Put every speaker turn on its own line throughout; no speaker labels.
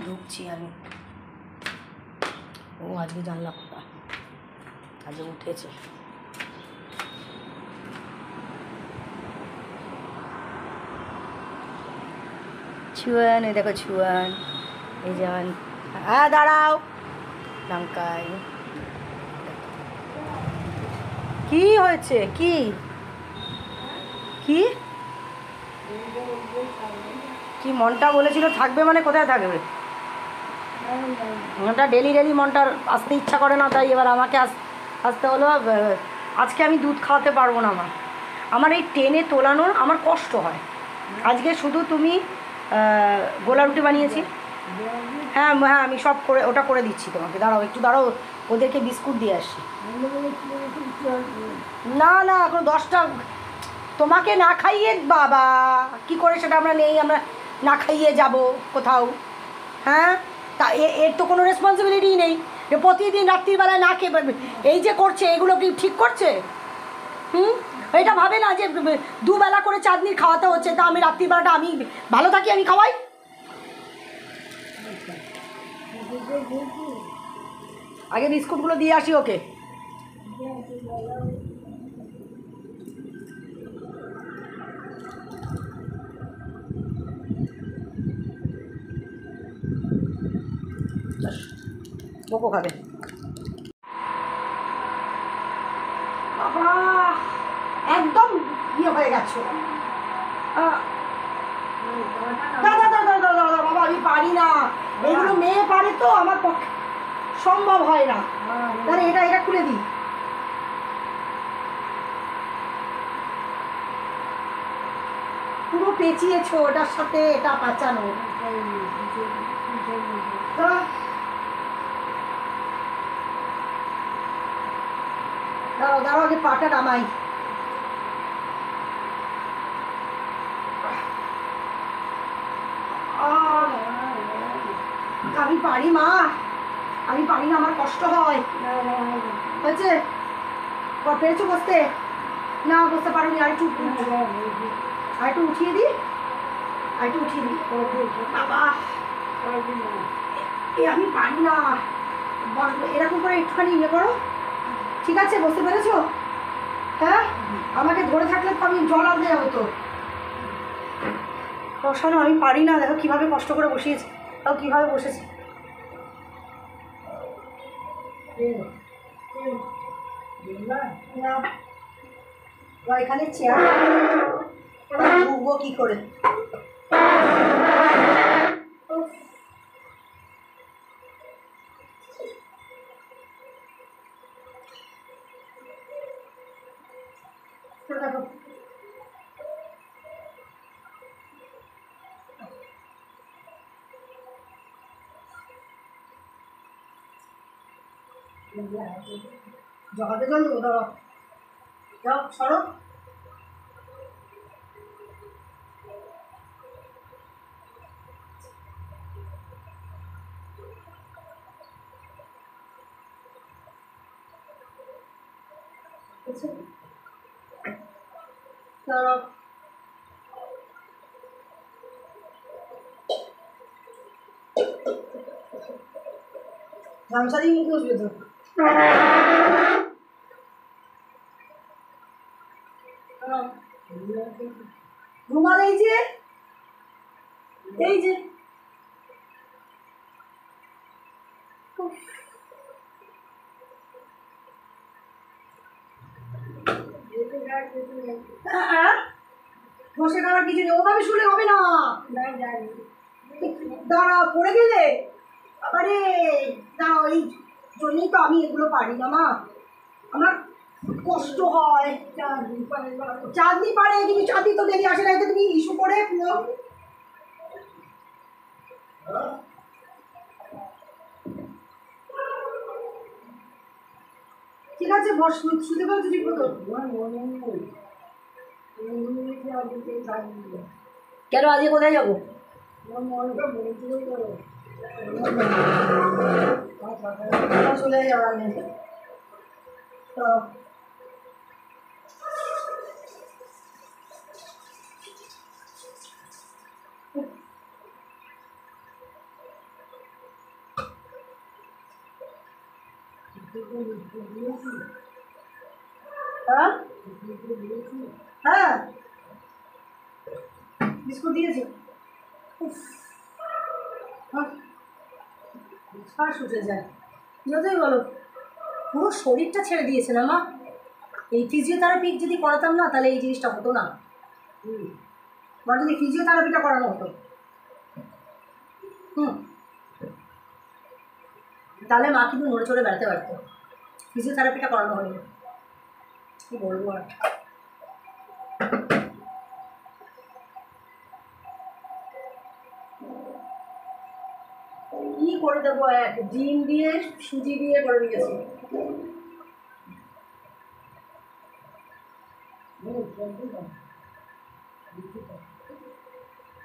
ঢুকছি আমি। ও আজকে জানলা খোলা, আজকে উঠেছে। ছুয়ান, এই দেখো ছুয়ান, এই যেমন। হ্যাঁ দাঁড়াও, লঙ্কায় কি হয়েছে? কি কি কি মনটা বলেছিল থাকবে, মানে কোথায় থাকবে? মনটা ডেলি ডেলি মনটার আসতে ইচ্ছা করে না, তাই এবার আমাকে আসতে হলো। আজকে আমি দুধ খাওয়াতে পারবো না। আমার এই টেনে তোলানোর আমার কষ্ট হয়। আজকে শুধু তুমি গোলা রুটি বানিয়েছি। হ্যাঁ হ্যাঁ, আমি সব করে ওটা করে দিচ্ছি তোমাকে। দাঁড়াও একটু, দাঁড়াও, ওদেরকে বিস্কুট দিয়ে আসি। না না, এখন 10টা। তোমাকে না খাইয়ে বাবা কি করে সেটা আমরা নেই, আমরা না খাইয়ে যাব কোথাও? হ্যাঁ, তা এর তো কোনো রেসপন্সিবিলিটিই নেই যে প্রতিদিন রাত্রিবেলায় না খেয়ে এই যে করছে, এগুলো কি ঠিক করছে? এটা ভাবে না যে দুবেলা করে চাঁদনির খাওয়াতে হচ্ছে, তা আমি রাত্রিবেলাটা আমি ভালো থাকি, আমি খাওয়াই। আগে বিস্কুটগুলো দিয়ে আসি ওকে। কোকো খাবে বাবা, একদম ইয়ে হয়ে গেছো। দাদা দাদা দাদা বাবা, আমি পারি না এগুলো, মেয়ে পারে তো, আমার পক্ষে সম্ভব হয় না। তাহলে এটা এটা খুলে দিই। পুরো পেঁচিয়েছো ওটার সাথে এটা পাচানো। দাঁড়াও দাঁড়াও, আগে পাটা নামাই। আমি পারি মা, আমি পারি না, আমার কষ্ট হয়। হয়েছে? পেরেছো বসতে? না বসতে পারোনি, আরেকটু উঠিয়ে দিই, আরেকটু উঠিয়ে দিই। বাবা আমি পারি না, এরকম করে একটুখানি ইয়ে করো। ঠিক আছে, বসতে পেরেছো? হ্যাঁ, আমাকে ধরে থাকলে তো আমি জল আনতে যাবো তো। বসানো আমি পারি না, দেখো কীভাবে কষ্ট করে বসিয়েছি, তাও কীভাবে বসেছি। এখানে চেয়ার ঢুকবো কি করে? জগাতে জল দেবো, ধরো যাও সরো। গামছা দিয়ে মুখ বসবে তো। রুমাল এই যে, এই যে বসে খাওয়ার কিছু নেই, ওভাবে শুলে হবে না। দাঁড়াও, পড়ে গেলে আরে দাঁড়াও, এই জন্যই তো আমি এগুলো পারি না মা, আমার কষ্ট হয়। চাঁদনি পারে, কিন্তু চাঁদনি তো ডেলি আসে না, এতে তুমি ইস্যু করে পুরো। ঠিক আছে, বস, শুতে পারছো ঠিক মতো? কেন আজকে কোথায় যাবো? চলে যাওয়ার নেই তো। হ্যাঁ হ্যাঁ বিস্কুট দিয়েছি। উফ, শ্বাস উঠে যায়। যতই বলো পুরো শরীরটা ছেড়ে দিয়েছে না মা। এই ফিজিওথেরাপি যদি করাতাম না তাহলে এই জিনিসটা হতো না। বা যদি ফিজিওথেরাপিটা করানো হতো তাহলে মা কিন্তু নড়ে চড়ে বেড়াতে পারতো। ফিজিওথেরাপিটা করানো হয়নি, কি বলবো আর। কি করে দেবো, এক ডিম দিয়ে সুজি দিয়ে করে দিয়েছি।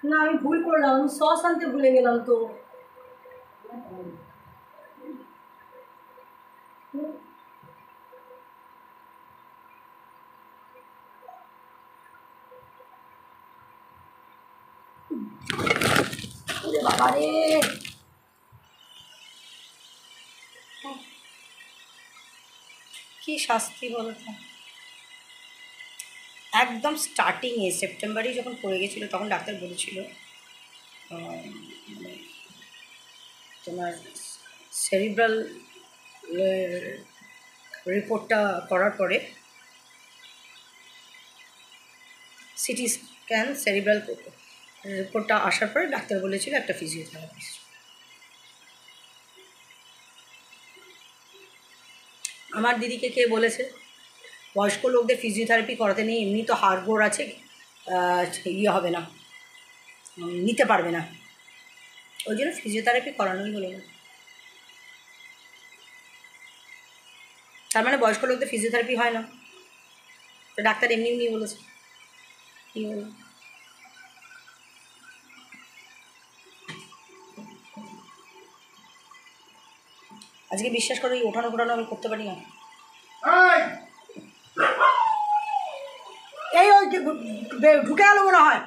না আমি ভুল করলাম, আমি সস আনতে ভুলে গেলাম তো। বাবা রে, কি শাস্তি বলতো। একদম স্টার্টিংয়ে সেপ্টেম্বরেই যখন পড়ে গেছিলো তখন ডাক্তার বলেছিল মানে তোমার সেরিব্রাল রিপোর্টটা করার পরে সিটি স্ক্যান সেরিব্রাল রিপোর্টটা আসার পরে ডাক্তার বলেছিল একটা ফিজিওথেরাপিস্ট। আমার দিদিকে কে বলেছে বয়স্ক লোকদের ফিজিওথেরাপি করাতে নেই, এমনি তো হাড়গোড় আছে, ইয়ে হবে না, নিতে পারবে না, ওই জন্য ফিজিওথেরাপি করানোই হলো না। তার মানে বয়স্ক লোকদের ফিজিওথেরাপি হয় না, তো ডাক্তার এমনি এমনি বলেছে। কী হলো, আজকে বিশ্বাস করো এই ওঠানো ফোটানো আমি করতে পারি না। এই ওই ঢুকে গেল মনে হয়।